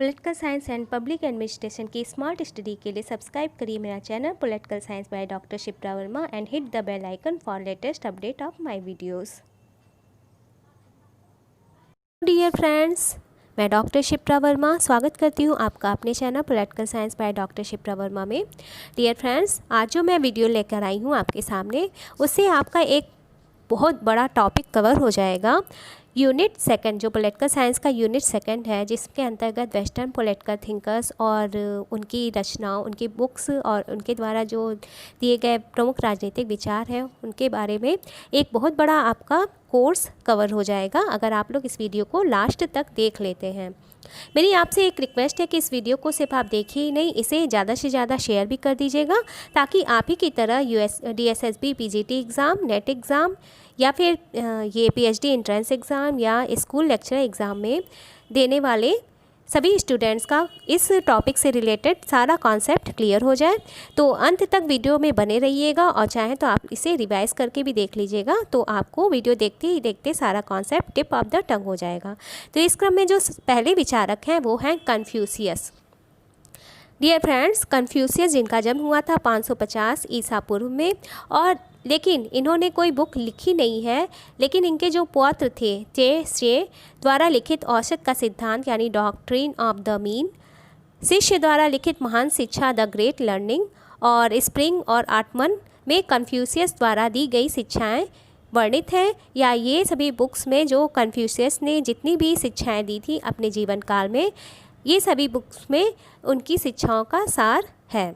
Political science and public administration की smart study के लिए सब्सक्राइब करिए मेरा channel political science by doctor Shipra Verma and hit the bell icon for latest update of my videos. Dear friends, मैं doctor Shipra Verma स्वागत करती हूँ आपका अपने channel political science by doctor Shipra Verma में। डियर फ्रेंड्स, आज जो मैं वीडियो लेकर आई हूँ आपके सामने, उससे आपका एक बहुत बड़ा टॉपिक कवर हो जाएगा। यूनिट सेकंड, जो पॉलिटिकल साइंस का यूनिट सेकंड है, जिसके अंतर्गत वेस्टर्न पॉलिटिकल थिंकर्स और उनकी रचनाओं, उनकी बुक्स और उनके द्वारा जो दिए गए प्रमुख राजनीतिक विचार हैं उनके बारे में एक बहुत बड़ा आपका कोर्स कवर हो जाएगा अगर आप लोग इस वीडियो को लास्ट तक देख लेते हैं। मेरी आपसे एक रिक्वेस्ट है कि इस वीडियो को सिर्फ आप देखिए ही नहीं, इसे ज़्यादा से ज़्यादा शेयर भी कर दीजिएगा, ताकि आप ही की तरह DSSB PGT exam, net exam या फिर ये PhD एंट्रेंस एग्ज़ाम या स्कूल लेक्चर एग्ज़ाम में देने वाले सभी स्टूडेंट्स का इस टॉपिक से रिलेटेड सारा कॉन्सेप्ट क्लियर हो जाए। तो अंत तक वीडियो में बने रहिएगा और चाहें तो आप इसे रिवाइज करके भी देख लीजिएगा, तो आपको वीडियो देखते ही देखते सारा concept tip of the tongue हो जाएगा। तो इस क्रम में जो पहले विचारक हैं वो हैं कन्फ्यूशियस। डियर फ्रेंड्स, कन्फ्यूशियस जिनका जन्म हुआ था 550 ईसा पूर्व में, और लेकिन इन्होंने कोई बुक लिखी नहीं है, लेकिन इनके जो पौत्र थे चे द्वारा लिखित औसत का सिद्धांत यानी डॉक्ट्रिन ऑफ द मीन, शिष्य द्वारा लिखित महान शिक्षा द ग्रेट लर्निंग और स्प्रिंग और आटमन में कन्फ्यूशियस द्वारा दी गई शिक्षाएं वर्णित हैं। या ये सभी बुक्स में जो कन्फ्यूशियस ने जितनी भी शिक्षाएं दी थी अपने जीवन काल में, ये सभी बुक्स में उनकी शिक्षाओं का सार है।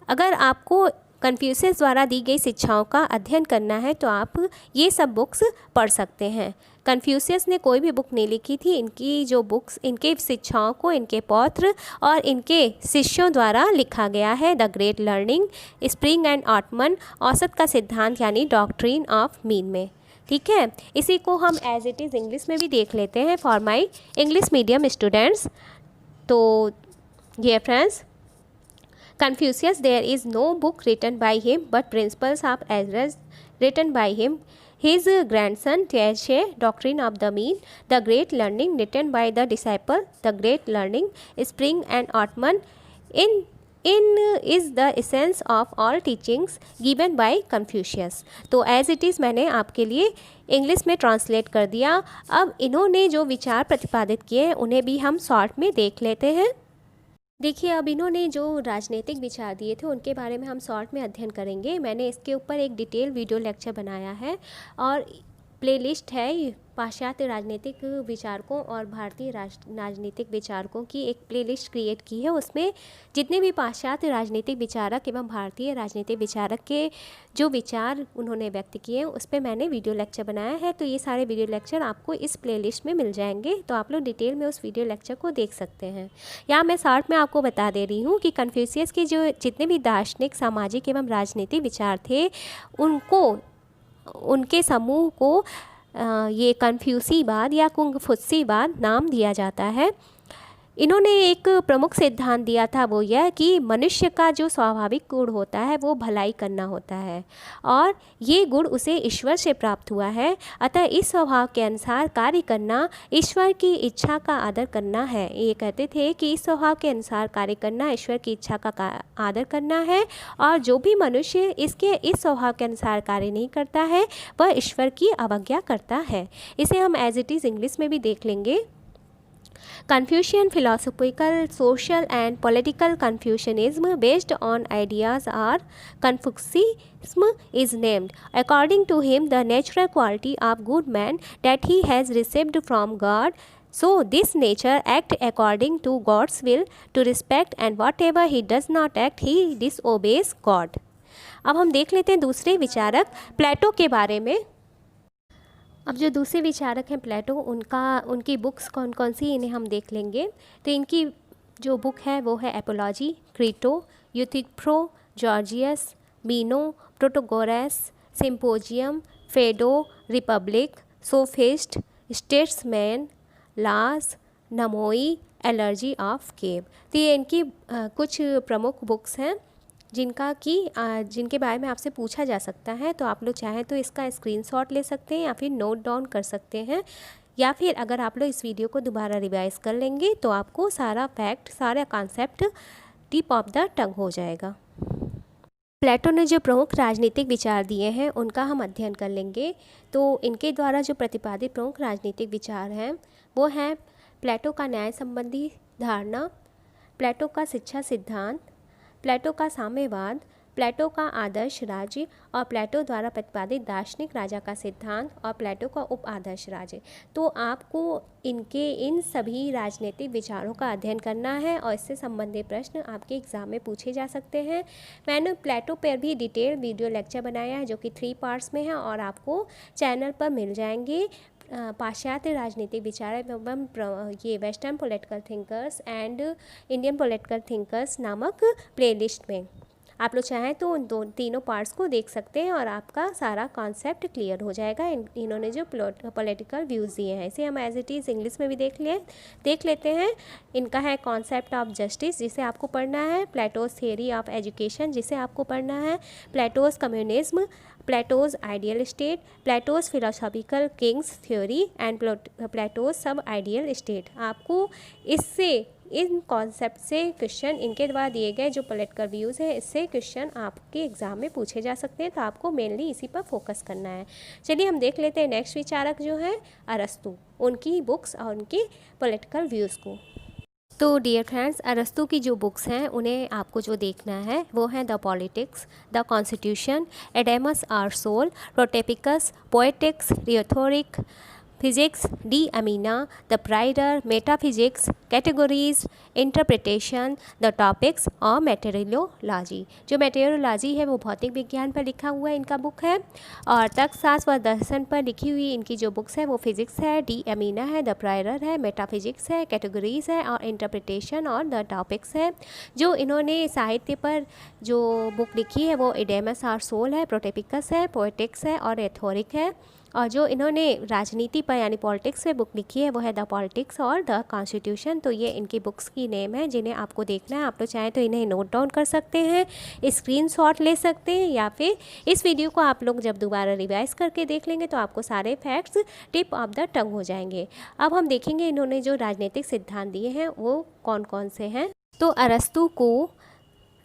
अगर आपको कन्फ्यूशियस द्वारा दी गई शिक्षाओं का अध्ययन करना है तो आप ये सब बुक्स पढ़ सकते हैं। कन्फ्यूशियस ने कोई भी बुक नहीं लिखी थी, इनकी जो बुक्स, इनके शिक्षाओं को इनके पौत्र और इनके शिष्यों द्वारा लिखा गया है। The great learning, spring and autumn, औसत का सिद्धांत यानी डॉक्ट्रिन ऑफ मीन में। ठीक है, इसी को हम एज इट इज़ इंग्लिश में भी देख लेते हैं for my English medium students. तो ये friends, Confucius, there is no book written by him, but principles of address written by him. His grandson Tianxie, Doctrine of the Mean, The Great Learning, written by the disciple, The Great Learning, Spring and Atman, in is the essence of all teachings given by Confucius. तो as it is मैंने आपके लिए English में translate कर दिया। अब इन्होंने जो विचार प्रतिपादित किए हैं उन्हें भी हम शॉर्ट में देख लेते हैं। देखिए, अब इन्होंने जो राजनीतिक विचार दिए थे उनके बारे में हम शॉर्ट में अध्ययन करेंगे। मैंने इसके ऊपर एक डिटेल वीडियो लेक्चर बनाया है और प्लेलिस्ट है पाश्चात्य राजनीतिक विचारकों और भारतीय राजनीतिक विचारकों की एक प्लेलिस्ट क्रिएट की है। उसमें जितने भी पाश्चात्य राजनीतिक विचारक एवं भारतीय राजनीतिक विचारक के जो विचार उन्होंने व्यक्त किए हैं उस पर मैंने वीडियो लेक्चर बनाया है। तो ये सारे वीडियो लेक्चर आपको इस प्लेलिस्ट में मिल जाएंगे, तो आप लोग डिटेल में उस वीडियो लेक्चर को देख सकते हैं। यहाँ मैं शॉर्ट में आपको बता दे रही हूँ कि कन्फ्यूशियस के जो जितने भी दार्शनिक, सामाजिक एवं राजनीतिक विचार थे उनके समूह को ये कन्फ्यूसीवाद या कुंगफुत्सीवाद नाम दिया जाता है। इन्होंने एक प्रमुख सिद्धांत दिया था, वो यह कि मनुष्य का जो स्वाभाविक गुण होता है वो भलाई करना होता है और ये गुण उसे ईश्वर से प्राप्त हुआ है। अतः इस स्वभाव के अनुसार कार्य करना ईश्वर की इच्छा का आदर करना है। ये कहते थे कि इस स्वभाव के अनुसार कार्य करना ईश्वर की इच्छा का आदर करना है, और जो भी मनुष्य इस स्वभाव के अनुसार कार्य नहीं करता है वह ईश्वर की अवज्ञा करता है। इसे हम एज इट इज़ इंग्लिश में भी देख लेंगे। Confucian philosophical, social and political Confucianism based on ideas or Confucianism is named. According to him, the natural quality of good man that he has received from God. So this nature act according to God's will to respect, and whatever he does not act, he disobeys God. अब हम देख लेते हैं दूसरे विचारक प्लेटो के बारे में। अब जो दूसरे विचारक हैं प्लेटो, उनकी बुक्स कौन कौन सी इन्हें हम देख लेंगे। तो इनकी जो बुक है वो है Apology, Crito, Euthyphro, Gorgias, Meno, Protagoras, Symposium, Phaedo, Republic, Sophist, Statesman, Laws, नमोई, एलर्जी ऑफ केव। तो ये इनकी कुछ प्रमुख बुक्स हैं जिनके बारे में आपसे पूछा जा सकता है। तो आप लोग चाहें तो इसका स्क्रीनशॉट ले सकते हैं या फिर नोट डाउन कर सकते हैं। या फिर अगर आप लोग इस वीडियो को दोबारा रिवाइज कर लेंगे तो आपको सारा फैक्ट, सारा concept tip of the tongue हो जाएगा। प्लेटो ने जो प्रमुख राजनीतिक विचार दिए हैं उनका हम अध्ययन कर लेंगे। तो इनके द्वारा जो प्रतिपादित प्रमुख राजनीतिक विचार हैं वो हैं प्लेटो का न्याय संबंधी धारणा, प्लेटो का शिक्षा सिद्धांत, प्लेटो का साम्यवाद, प्लेटो का आदर्श राज्य और प्लेटो द्वारा प्रतिपादित दार्शनिक राजा का सिद्धांत और प्लेटो का उप आदर्श राज्य। तो आपको इन सभी राजनीतिक विचारों का अध्ययन करना है और इससे संबंधित प्रश्न आपके एग्ज़ाम में पूछे जा सकते हैं। मैंने प्लेटो पर भी डिटेल वीडियो लेक्चर बनाया है जो कि 3 पार्ट्स में है और आपको चैनल पर मिल जाएंगे। पाश्चात्य राजनीतिक विचार एवं ये western political thinkers and Indian political thinkers नामक प्लेलिस्ट में आप लोग चाहें तो उन तीनों पार्ट्स को देख सकते हैं और आपका सारा कॉन्सेप्ट क्लियर हो जाएगा। इन्होंने जो पॉलिटिकल व्यूज़ दिए हैं इसे हम एज इट इज़ इंग्लिश में भी देख लेते हैं। इनका है कॉन्सेप्ट ऑफ जस्टिस जिसे आपको पढ़ना है, प्लेटोज थियरी ऑफ एजुकेशन जिसे आपको पढ़ना है, Plato's communism, Plato's ideal state, Plato's philosophical Kings theory and Plato's सब आइडियल स्टेट। आपको इन कॉन्सेप्ट से क्वेश्चन, इनके द्वारा दिए गए जो पॉलिटिकल व्यूज़ है इससे क्वेश्चन आपके एग्ज़ाम में पूछे जा सकते हैं। तो आपको मेनली इसी पर फोकस करना है। चलिए हम देख लेते हैं नेक्स्ट विचारक जो है अरस्तु, उनकी बुक्स और उनकी पॉलिटिकल व्यूज़ को। तो डियर फ्रेंड्स, अरस्तु की जो बुक्स हैं उन्हें आपको जो देखना है वो है the Politics, the Constitution, Eudemus or Soul, Protrepticus, Poetics, Rhetoric, Physics, De Anima, the Prior, Metaphysics, Categories, Interpretation, the Topics और मेटेरियोलॉजी। जो मेटेरियोलॉजी है वो भौतिक विज्ञान पर लिखा हुआ है इनका बुक है, और तर्कशास्त्र व दर्शन पर लिखी हुई इनकी जो बुक्स है वो फिजिक्स है, डी अमीना है, द प्राइडर है, मेटाफिजिक्स है, कैटेगरीज है और इंटरप्रिटेशन और द टॉपिक्स है। जो इन्होंने साहित्य पर जो बुक लिखी है वो एडेमस आर सोल है, प्रोटेपिकस है, पोएटिक्स है और रेथोरिक है। और जो इन्होंने राजनीति पर यानी पॉलिटिक्स पे बुक लिखी है वो है द पॉलिटिक्स और द कॉन्स्टिट्यूशन। तो ये इनकी बुक्स की नेम है जिन्हें आपको देखना है। आप लोग चाहें तो इन्हें नोट डाउन कर सकते हैं, स्क्रीनशॉट ले सकते हैं, या फिर इस वीडियो को आप लोग जब दोबारा रिवाइज करके देख लेंगे तो आपको सारे facts tip of the tongue हो जाएंगे। अब हम देखेंगे इन्होंने जो राजनीतिक सिद्धांत दिए हैं वो कौन कौन से हैं। तो अरस्तु को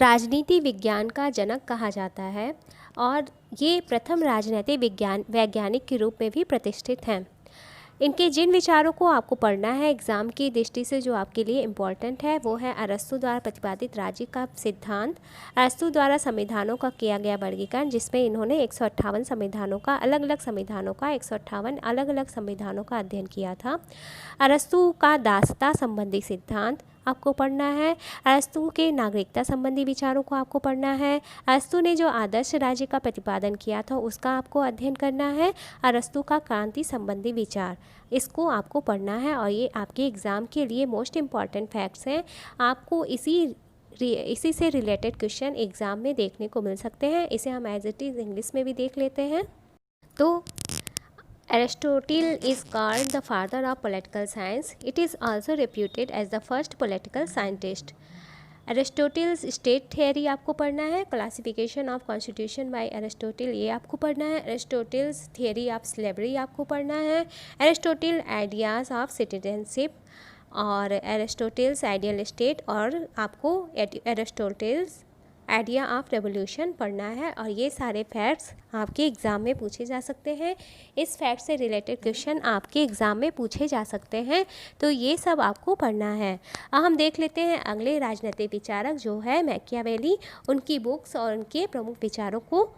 राजनीति विज्ञान का जनक कहा जाता है और ये प्रथम राजनीतिक वैज्ञानिक के रूप में भी प्रतिष्ठित हैं। इनके जिन विचारों को आपको पढ़ना है एग्ज़ाम की दृष्टि से जो आपके लिए इम्पॉर्टेंट है वो है अरस्तु द्वारा प्रतिपादित राज्य का सिद्धांत, अरस्तु द्वारा संविधानों का किया गया वर्गीकरण जिसमें इन्होंने 158 संविधानों का 158 अलग अलग संविधानों का अध्ययन किया था। अरस्तु का दासता संबंधी सिद्धांत आपको पढ़ना है, अरस्तु के नागरिकता संबंधी विचारों को आपको पढ़ना है, अरस्तु ने जो आदर्श राज्य का प्रतिपादन किया था उसका आपको अध्ययन करना है, अरस्तु का क्रांति संबंधी विचार इसको आपको पढ़ना है। और ये आपके एग्ज़ाम के लिए मोस्ट इम्पॉर्टेंट फैक्ट्स हैं। आपको इसी से रिलेटेड क्वेश्चन एग्ज़ाम में देखने को मिल सकते हैं। इसे हम एज इट इज़ इंग्लिश में भी देख लेते हैं। तो Aristotle is called the father of political science. It is also reputed as the first political scientist. Aristotle's state theory आपको पढ़ना है, classification of constitution by Aristotle ये आपको पढ़ना है, Aristotle's theory of slavery आपको पढ़ना है, Aristotle ideas of citizenship और Aristotle's ideal state और आपको Aristotle's आइडिया ऑफ रेवोल्यूशन पढ़ना है। और ये सारे फैक्ट्स आपके एग्ज़ाम में पूछे जा सकते हैं। इस फैक्ट से रिलेटेड क्वेश्चन आपके एग्ज़ाम में पूछे जा सकते हैं। तो ये सब आपको पढ़ना है। अब हम देख लेते हैं अगले राजनीतिक विचारक जो है मैकियावेली, उनकी बुक्स और उनके प्रमुख विचारों को।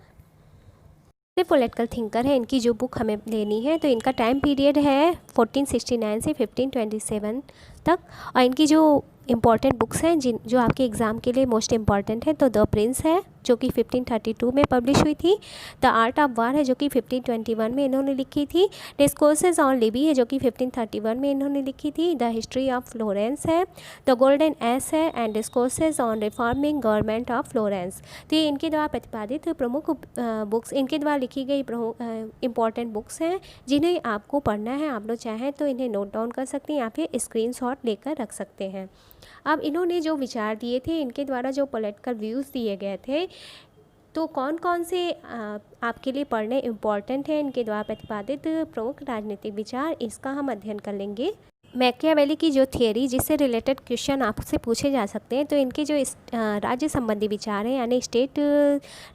पॉलिटिकल थिंकर है, इनकी जो बुक हमें लेनी है तो इनका टाइम पीरियड है 1469 से 1527 तक। और इनकी जो इम्पॉर्टेंट बुक्स हैं जो आपके एग्ज़ाम के लिए मोस्ट इम्पॉर्टेंट है तो द प्रिंस है जो कि 1532 में पब्लिश हुई थी, द आर्ट ऑफ वार है जो कि 1521 में इन्होंने लिखी थी, डिस्कोर्सेस ऑन लिबी है जो कि 1531 में इन्होंने लिखी थी, द हिस्ट्री ऑफ फ्लोरेंस है, द गोल्डन एस है and discourses on reforming government of Florence. तो ये इनके द्वारा प्रतिपादित प्रमुख बुक्स, इनके द्वारा लिखी गई इम्पॉर्टेंट बुक्स हैं जिन्हें आपको पढ़ना है। आप लोग चाहें तो इन्हें नोट डाउन कर सकते हैं या फिर स्क्रीनशॉट लेकर रख सकते हैं। अब इन्होंने जो विचार दिए थे, इनके द्वारा जो पॉलिटिकल व्यूज़ दिए गए थे तो कौन कौन से आपके लिए पढ़ने इम्पॉर्टेंट हैं, इनके द्वारा प्रतिपादित प्रमुख राजनीतिक विचार, इसका हम अध्ययन कर लेंगे। मैकियावेली की जो थियरी, जिससे रिलेटेड क्वेश्चन आपसे पूछे जा सकते हैं, तो इनके जो राज्य संबंधी विचार हैं यानी स्टेट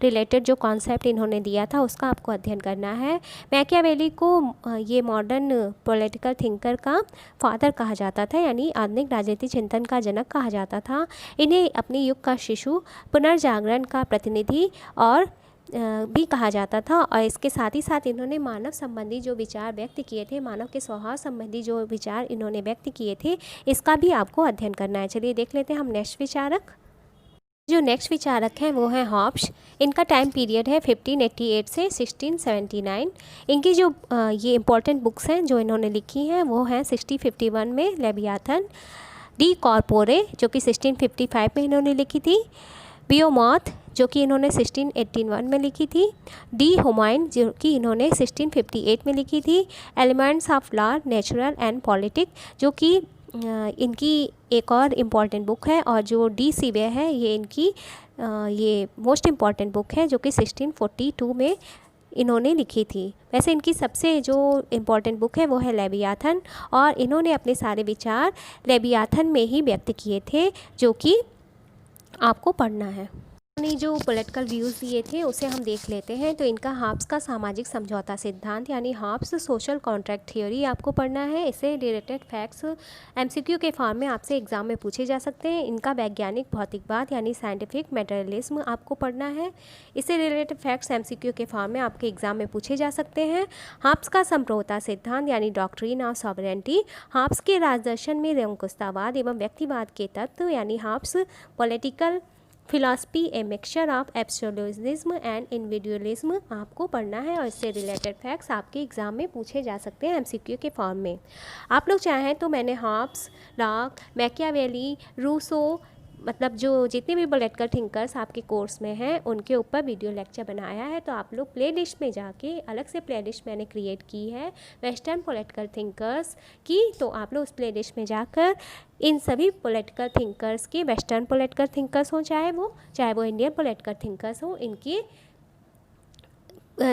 रिलेटेड जो कॉन्सेप्ट इन्होंने दिया था उसका आपको अध्ययन करना है। मैकियावेली को ये मॉडर्न पॉलिटिकल थिंकर का फादर कहा जाता था, यानी आधुनिक राजनीतिक चिंतन का जनक कहा जाता था। इन्हें अपने युग का शिशु, पुनर्जागरण का प्रतिनिधि और भी कहा जाता था। और इसके साथ ही साथ इन्होंने मानव संबंधी जो विचार व्यक्त किए थे, मानव के स्वभाव संबंधी जो विचार इन्होंने व्यक्त किए थे, इसका भी आपको अध्ययन करना है। चलिए देख लेते हैं हम नेक्स्ट विचारक। जो नेक्स्ट विचारक हैं वो हैं हॉब्स। इनका टाइम पीरियड है 1588 से 1679। इनकी जो ये इंपॉर्टेंट बुक्स हैं जो इन्होंने लिखी हैं वो हैं 1651 में लेवियाथन, डी कॉर्पोरे जो कि 1655 में इन्होंने लिखी थी, बियोमॉथ जो कि इन्होंने 1681 में लिखी थी, डी हुमायून जो कि इन्होंने 1658 में लिखी थी, elements of law, natural and politic जो कि इनकी एक और इम्पॉर्टेंट बुक है, और जो डी सीवे है ये इनकी ये मोस्ट इम्पॉर्टेंट बुक है जो कि 1642 में इन्होंने लिखी थी। वैसे इनकी सबसे जो इम्पॉर्टेंट बुक है वो है लेवियाथन, और इन्होंने अपने सारे विचार लेवियाथन में ही व्यक्त किए थे जो कि आपको पढ़ना है। उन्होंने जो पॉलिटिकल व्यूज़ दिए थे उसे हम देख लेते हैं। तो इनका हॉब्स का सामाजिक समझौता सिद्धांत यानी हॉब्स सोशल कॉन्ट्रैक्ट थ्योरी आपको पढ़ना है। इससे रिलेटेड फैक्ट्स एमसीक्यू के फॉर्म में आपसे एग्जाम में पूछे जा सकते हैं। इनका वैज्ञानिक भौतिकवाद यानी साइंटिफिक मटेरियलिज्म आपको पढ़ना है। इससे रिलेटेड फैक्ट्स एमसीक्यू के फॉर्म में आपके एग्जाम में पूछे जा सकते हैं। हॉब्स का संप्रभुता सिद्धांत यानी डॉक्ट्रिन ऑफ सॉवरेंटी, हॉब्स के राजदर्शन में निरंकुशतावाद एवं व्यक्तिवाद के तत्व यानी Hobbes political philosophy a mixture of absolutism and individualism आपको पढ़ना है, और इससे रिलेटेड फैक्ट्स आपके एग्जाम में पूछे जा सकते हैं एमसीक्यू के फॉर्म में। आप लोग चाहें तो मैंने हॉब्स, लॉक, मैकियावेली, रूसो, मतलब जो जितने भी पॉलिटिकल थिंकर्स आपके कोर्स में हैं उनके ऊपर वीडियो लेक्चर बनाया है। तो आप लोग प्लेलिस्ट में जाके, अलग से प्लेलिस्ट मैंने क्रिएट की है वेस्टर्न पॉलिटिकल थिंकर्स की, तो आप लोग उस प्लेलिस्ट में जाकर इन सभी पॉलिटिकल थिंकर्स के, वेस्टर्न पॉलिटिकल थिंकर्स हों चाहे वो इंडियन पॉलिटिकल थिंकर्स हों, इनके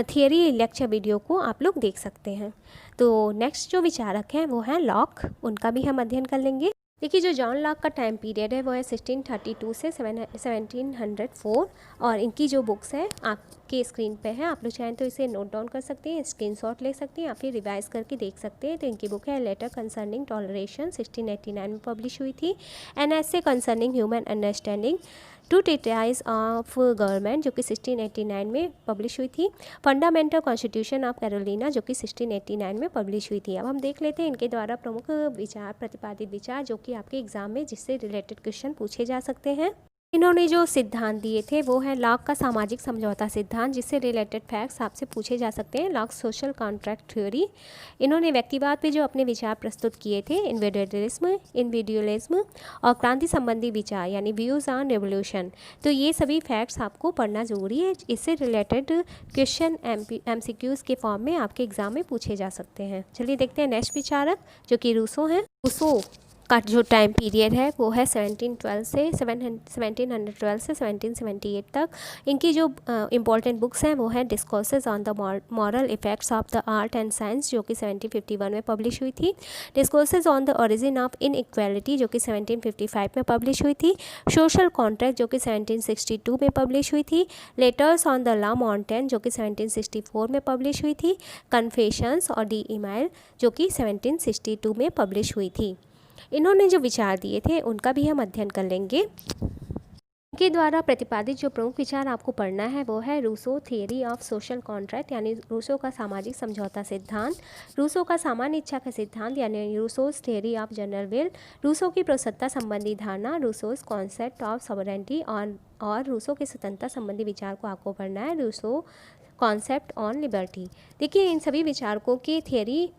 थियरी लेक्चर वीडियो को आप लोग देख सकते हैं। तो नेक्स्ट जो विचारक हैं वो हैं लॉक, उनका भी हम अध्ययन कर लेंगे। देखिए जो जॉन लॉक का टाइम पीरियड है वो है 1632 से 1704, और इनकी जो बुक्स है आपके स्क्रीन पे है, आप लोग चाहें तो इसे नोट डाउन कर सकते हैं, स्क्रीनशॉट ले सकते हैं या फिर रिवाइज करके देख सकते हैं। तो इनकी बुक है लेटर कंसर्निंग टॉलरेशन 1689 में पब्लिश हुई थी, an essay concerning human understanding, two treatise of government जो कि 1689 में पब्लिश हुई थी, फंडामेंटल कॉन्स्टिट्यूशन ऑफ कैरोलिना जो कि 1689 में पब्लिश हुई थी। अब हम देख लेते हैं इनके द्वारा प्रमुख विचार, प्रतिपादित विचार जो कि आपके एग्जाम में जिससे रिलेटेड क्वेश्चन पूछे जा सकते हैं। इन्होंने जो सिद्धांत दिए थे वो है लॉक का सामाजिक समझौता सिद्धांत, जिससे रिलेटेड फैक्ट्स आपसे पूछे जा सकते हैं। लॉक सोशल कॉन्ट्रैक्ट थ्योरी, इन्होंने व्यक्तिवाद पे जो अपने विचार प्रस्तुत किए थे, इंडिविजुअलिज्म और क्रांति संबंधी विचार यानी व्यूज़ ऑन रेवोल्यूशन, तो ये सभी फैक्ट्स आपको पढ़ना ज़रूरी है। इससे रिलेटेड क्वेश्चन एमसीक्यूज़ के फॉर्म में आपके एग्जाम में पूछे जा सकते हैं। चलिए देखते हैं नेक्स्ट विचारक जो कि रूसो हैं। रूसो का जो टाइम पीरियड है वो है 1712 से 1778 तक। इनकी जो इम्पॉर्टेंट बुक्स हैं वो है discourses on the moral effects of the art and science जो कि 1751 में पब्लिश हुई थी, discourses on the origin of inequality जो कि 1755 में पब्लिश हुई थी, सोशल कॉन्ट्रैक्ट जो कि 1762 में पब्लिश हुई थी, लेटर्स ऑन द ला मॉन्टेन जो कि 1764 में पब्लिश हुई थी, कन्फेशंस और डी ईमेल जो कि 1762 में पब्लिश हुई थी। इन्होंने जो विचार दिए थे उनका भी हम अध्ययन कर लेंगे। इनके द्वारा प्रतिपादित जो प्रमुख विचार आपको पढ़ना है वो है Rousseau theory of social contract यानी रूसो का सामाजिक समझौता सिद्धांत, रूसो का सामान्य इच्छा का सिद्धांत यानी Rousseau's theory of general will, Rousseau की प्रसन्नता संबंधी धारणा, रूसोज कॉन्सेप्ट ऑफ सॉवरेंटी और रूसो के स्वतंत्रता संबंधी विचार को आपको पढ़ना है, रूसो कॉन्सेप्ट ऑन लिबर्टी। देखिए इन सभी विचारकों की थियरी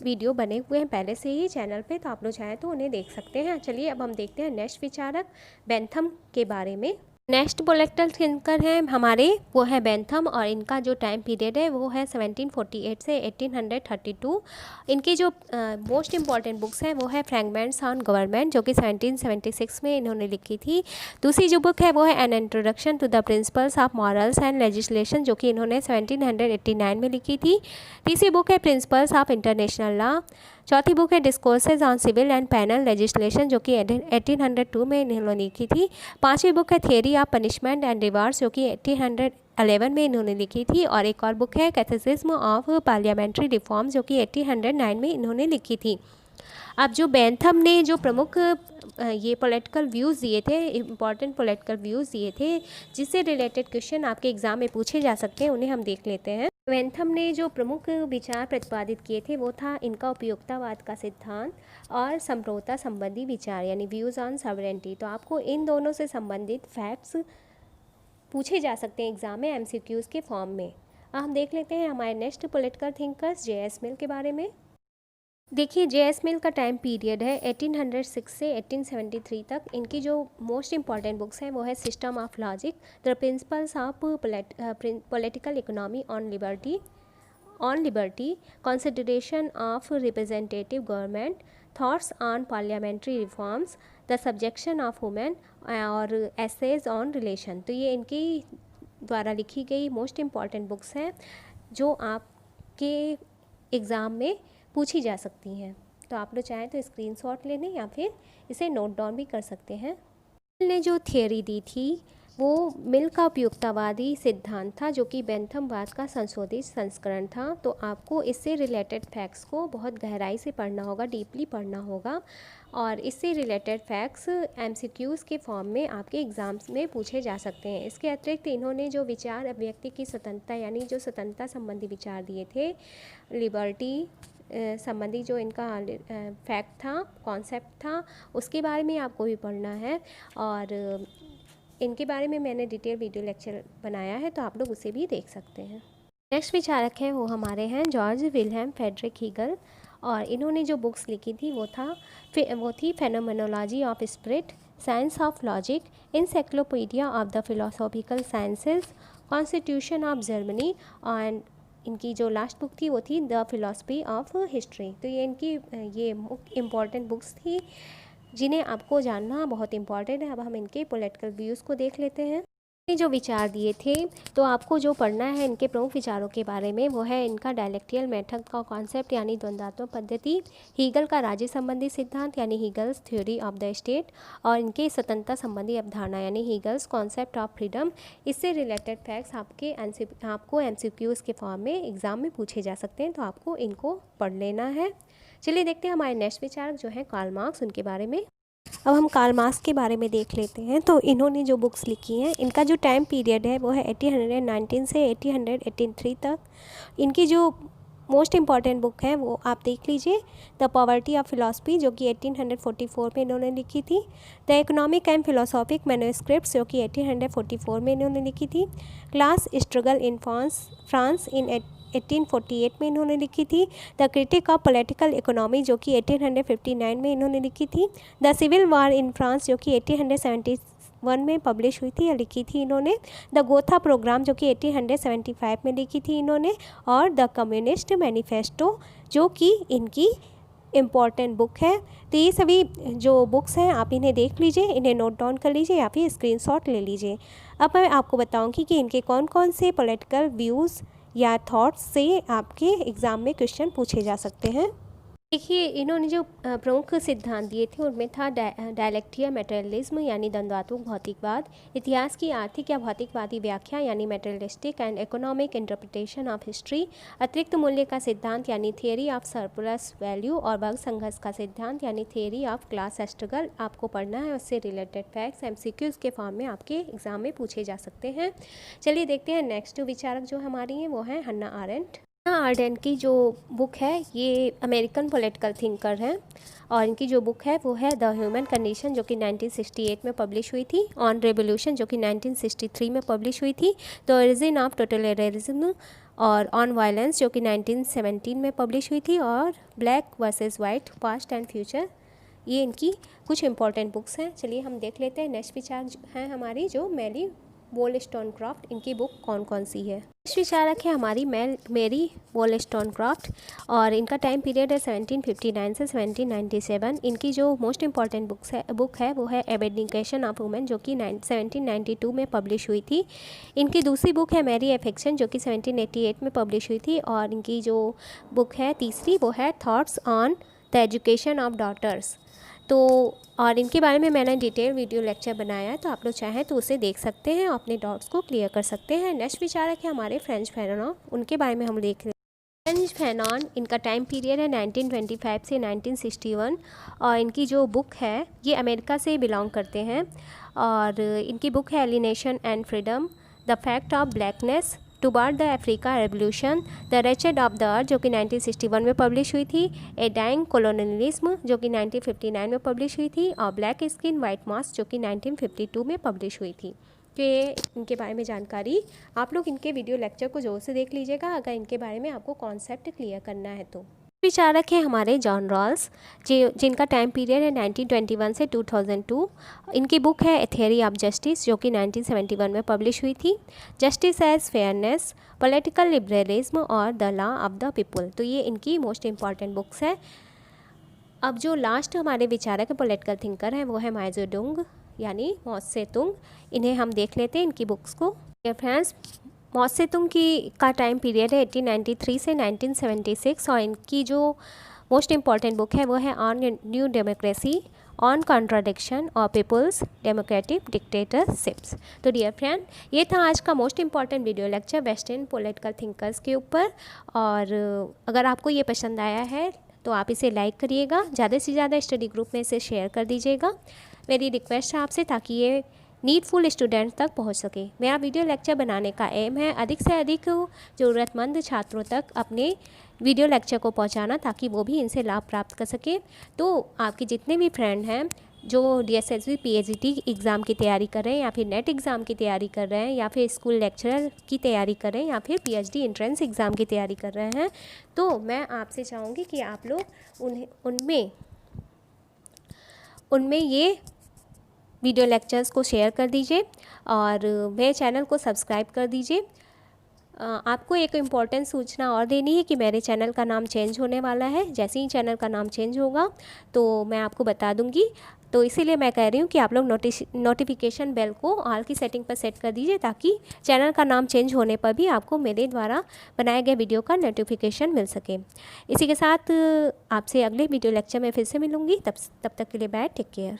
वीडियो बने हुए हैं पहले से ही चैनल पे, तो आप लोग चाहें तो उन्हें देख सकते हैं। चलिए अब हम देखते हैं नेक्स्ट विचारक बेंथम के बारे में। नेक्स्ट पॉलिटिकल थिंकर हैं हमारे, वो है बेंथम, और इनका जो टाइम पीरियड है वो है 1748 से 1832। इनकी जो मोस्ट इम्पॉर्टेंट बुक्स हैं वो है फ्रैगमेंट्स ऑन गवर्नमेंट, जो कि 1776 में इन्होंने लिखी थी। दूसरी जो बुक है वो है an introduction to the principles of morals and legislation, जो कि इन्होंने 1789 में लिखी थी। तीसरी बुक है प्रिंसिपल्स ऑफ इंटरनेशनल लॉ। चौथी बुक है discourses on civil and penal legislation, जो कि 1802 में इन्होंने लिखी थी। पांचवी बुक है theory of punishment and rewards, जो कि 1811 में इन्होंने लिखी थी। और एक और बुक है कैथेसिज्म ऑफ पार्लियामेंट्री रिफॉर्म्स, जो कि 1809 में इन्होंने लिखी थी। अब जो बेंथम ने जो प्रमुख ये पॉलिटिकल व्यूज़ दिए थे, इंपॉर्टेंट पॉलिटिकल व्यूज़ दिए थे जिससे रिलेटेड क्वेश्चन आपके एग्ज़ाम में पूछे जा सकते हैं, उन्हें हम देख लेते हैं। बेंथम ने जो प्रमुख विचार प्रतिपादित किए थे वो था इनका उपयोगितावाद का सिद्धांत और संप्रभुता संबंधी विचार, यानी व्यूज़ ऑन सॉवरेनिटी। तो आपको इन दोनों से संबंधित फैक्ट्स पूछे जा सकते हैं एग्ज़ाम में एमसीक्यूज़ के फॉर्म में। अब हम देख लेते हैं हमारे नेक्स्ट पॉलिटिकल थिंकर्स जे.एस. मिल के बारे में। देखिए जे.एस. मिल का टाइम पीरियड है 1806 से 1873 तक। इनकी जो मोस्ट इंपॉर्टेंट बुक्स हैं वो है system of logic, the principles of political economy on liberty, consideration of representative government, thoughts on parliamentary reforms, the subjection of women और एसेज ऑन रिलेशन। तो ये इनकी द्वारा लिखी गई मोस्ट इम्पॉर्टेंट बुक्स हैं जो आपके एग्ज़ाम में पूछी जा सकती हैं। तो आप लोग चाहें तो स्क्रीनशॉट ले लें या फिर इसे नोट डाउन भी कर सकते हैं। मिल ने जो थियोरी दी थी वो मिल का उपयुक्तवादी सिद्धांत था, जो कि बेंथमवाद का संशोधित संस्करण था। तो आपको इससे रिलेटेड फैक्ट्स को बहुत गहराई से पढ़ना होगा, डीपली पढ़ना होगा, और इससे रिलेटेड फैक्ट्स एमसीक्यूज़ के फॉर्म में आपके एग्ज़ाम्स में पूछे जा सकते हैं। इसके अतिरिक्त इन्होंने जो विचार अभिव्यक्ति की स्वतंत्रता यानी जो स्वतंत्रता संबंधी विचार दिए थे, लिबर्टी संबंधी जो इनका फैक्ट था, कॉन्सेप्ट था, उसके बारे में आपको भी पढ़ना है। और इनके बारे में मैंने डिटेल वीडियो लेक्चर बनाया है, तो आप लोग उसे भी देख सकते हैं। नेक्स्ट विचारक हैं वो हमारे हैं जॉर्ज विल्हेम फ्रेडरिक हीगल, और इन्होंने जो बुक्स लिखी थी वो थी phenomenology of spirit, science of logic, encyclopedia of the philosophical sciences, constitution of Germany, and इनकी जो लास्ट बुक थी वो थी द फिलॉसफी ऑफ हिस्ट्री। तो ये इनकी ये इम्पॉर्टेंट बुक्स थी जिन्हें आपको जानना बहुत इम्पॉर्टेंट है। अब हम इनके पॉलिटिकल व्यूज़ को देख लेते हैं। जो विचार दिए थे, तो आपको जो पढ़ना है इनके प्रमुख विचारों के बारे में वो है इनका डायलेक्टिकल मेथड का कॉन्सेप्ट यानी द्वंद्वात्मक पद्धति, हीगल का राज्य संबंधी सिद्धांत यानी हीगल्स थ्योरी ऑफ द स्टेट, और इनके स्वतंत्रता संबंधी अवधारणा यानी हीगल्स कॉन्सेप्ट ऑफ फ्रीडम। इससे रिलेटेड फैक्ट्स आपको एमसीक्यूज़ के फॉर्म में एग्ज़ाम में पूछे जा सकते हैं, तो आपको इनको पढ़ लेना है। चलिए देखते हैं हमारे नेक्स्ट विचारक जो है कार्ल मार्क्स, उनके बारे में। अब हम कार्ल मार्क्स के बारे में देख लेते हैं। तो इन्होंने जो बुक्स लिखी हैं, इनका जो टाइम पीरियड है वो है 1819 से 1883 तक। इनकी जो मोस्ट इम्पॉर्टेंट बुक है वो आप देख लीजिए, द पॉवर्टी ऑफ फिलॉसफी, जो कि 1844 में इन्होंने लिखी थी, the economic and philosophic manuscripts, जो कि 1844 में इन्होंने लिखी थी, class struggle in France in 1848 में इन्होंने लिखी थी, the critique of political economy, जो कि 1859 में इन्होंने लिखी थी, the civil war in France, जो कि 1871 में पब्लिश हुई थी या लिखी थी इन्होंने, द गोथा प्रोग्राम, जो कि 1875 में लिखी थी इन्होंने, और द कम्युनिस्ट मैनिफेस्टो, जो कि इनकी इम्पॉर्टेंट बुक है। तो ये सभी जो बुक्स हैं आप इन्हें देख लीजिए, इन्हें नोट डाउन कर लीजिए या फिर स्क्रीनशॉट ले लीजिए। अब मैं आपको बताऊंगी कि इनके कौन कौन से पॉलिटिकल व्यूज़ या थॉट्स से आपके एग्ज़ाम में क्वेश्चन पूछे जा सकते हैं। देखिए इन्होंने जो प्रमुख सिद्धांत दिए थे उनमें था डायलेक्टिकल मटेरियलिज्म यानी द्वंद्वात्मक भौतिकवाद, इतिहास की आर्थिक या भौतिकवादी व्याख्या यानी materialistic and economic interpretation of history, अतिरिक्त मूल्य का सिद्धांत यानी थियरी ऑफ सरप्लस वैल्यू, और वर्ग संघर्ष का सिद्धांत यानी थियरी ऑफ क्लास स्ट्रगल आपको पढ़ना है। उससे रिलेटेड फैक्ट्स एमसीक्यूज़ के फॉर्म में आपके एग्जाम में पूछे जा सकते हैं। चलिए देखते हैं नेक्स्ट विचारक जो हमारी हैं वो है हन्ना आरेंट। आर्डेंट की जो बुक है ये अमेरिकन पॉलिटिकल थिंकर हैं, और इनकी जो बुक है वो है द ह्यूमन कंडीशन, जो कि 1968 में पब्लिश हुई थी, ऑन रेवोल्यूशन, जो कि 1963 में पब्लिश हुई थी, द ओरिजिन ऑफ टोटलिटेरिज्म, और ऑन वायलेंस, जो कि 1917 में पब्लिश हुई थी, और black versus white past and future, ये इनकी कुछ इंपॉर्टेंट बुक्स हैं। चलिए हम देख लेते हैं। नेक्स्ट विचारक हैं हमारी जो मैरी वोllस्टोनक्रॉफ्ट, इनकी बुक कौन कौन सी है। नेक्स्ट विचारक है हमारी मैरी वोllस्टोनक्रॉफ्ट और इनका टाइम पीरियड है 1759 से 1797। इनकी जो मोस्ट इंपॉर्टेंट बुक है वो है एबडिकेशन ऑफ वुमेन, जो कि 1792 में पब्लिश हुई थी। इनकी दूसरी बुक है मैरी एफेक्शन, जो कि 1788 में पब्लिश हुई थी। और इनकी जो बुक है तीसरी वो है thoughts on the education of daughters. तो और इनके बारे में मैंने डिटेल वीडियो लेक्चर बनाया है, तो आप लोग चाहें तो उसे देख सकते हैं और अपने डाउट्स को क्लियर कर सकते हैं। नेक्स्ट विचारक है हमारे फ्रेंच फैनॉन, उनके बारे में हम देख रहे हैं। फ्रेंच फैनॉन, इनका टाइम पीरियड है 1925 से 1961 और इनकी जो बुक है ये अमेरिका से बिलोंग करते हैं। और इनकी बुक है alienation and freedom, the fact of blackness, toward the Africa revolution, the wretched of the earth, जो कि 1961 में पब्लिश हुई थी। ए डाइंग कोलोनियलिज्म, जो कि 1959 में पब्लिश हुई थी। और ब्लैक स्किन वाइट मास्क, जो कि 1952 में पब्लिश हुई थी। तो ये इनके बारे में जानकारी आप लोग इनके वीडियो लेक्चर को जोर से देख लीजिएगा अगर इनके बारे में आपको कॉन्सेप्ट क्लियर करना है तो। विचारक है हमारे जॉन रॉल्स, जिनका टाइम पीरियड है 1921 से 2002। इनकी बुक है ए थियरी ऑफ जस्टिस, जो कि 1971 में पब्लिश हुई थी। Justice as fairness, political liberalism और the law of the people. तो ये इनकी मोस्ट इंपॉर्टेंट बुक्स है। अब जो लास्ट हमारे विचारक पॉलिटिकल थिंकर हैं वो है माओ जेडुंग यानी माओ त्से-तुंग। इन्हें हम देख लेते हैं इनकी बुक्स को। फ्रेंड्स, माओ त्से-तुंग का टाइम पीरियड है 1893 से 1976 और इनकी जो मोस्ट इम्पॉर्टेंट बुक है वो है on new democracy, on contradiction और पीपल्स डेमोक्रेटिक डिक्टेटरशिप्स। तो डियर फ्रेंड, ये था आज का most important video lecture western political thinkers के ऊपर। और अगर आपको ये पसंद आया है तो आप इसे लाइक करिएगा, ज़्यादा से ज़्यादा स्टडी ग्रुप में इसे शेयर कर दीजिएगा। मेरी रिक्वेस्ट है आपसे ताकि ये नीडफुल स्टूडेंट तक पहुंच सके। मेरा वीडियो लेक्चर बनाने का एम है अधिक से अधिक ज़रूरतमंद छात्रों तक अपने वीडियो लेक्चर को पहुंचाना ताकि वो भी इनसे लाभ प्राप्त कर सके। तो आपके जितने भी फ्रेंड हैं जो DSSB PhD एग्ज़ाम की तैयारी कर रहे हैं या फिर नेट एग्ज़ाम की तैयारी कर रहे हैं या फिर स्कूल लेक्चरर की तैयारी कर रहे हैं या फिर PhD एंट्रेंस एग्ज़ाम की तैयारी कर रहे हैं, तो मैं आपसे चाहूँगी कि आप लोग उनमें ये वीडियो लेक्चर्स को शेयर कर दीजिए और मेरे चैनल को सब्सक्राइब कर दीजिए। आपको एक इम्पॉर्टेंट सूचना और देनी है कि मेरे चैनल का नाम चेंज होने वाला है। जैसे ही चैनल का नाम चेंज होगा तो मैं आपको बता दूंगी। तो इसीलिए मैं कह रही हूँ कि आप लोग नोटिफिकेशन बेल को ऑल की सेटिंग पर सेट कर दीजिए ताकि चैनल का नाम चेंज होने पर भी आपको मेरे द्वारा बनाए गए वीडियो का नोटिफिकेशन मिल सके। इसी के साथ आपसे अगले वीडियो लेक्चर में फिर से मिलूँगी। तब तक के लिए बाय, टेक केयर।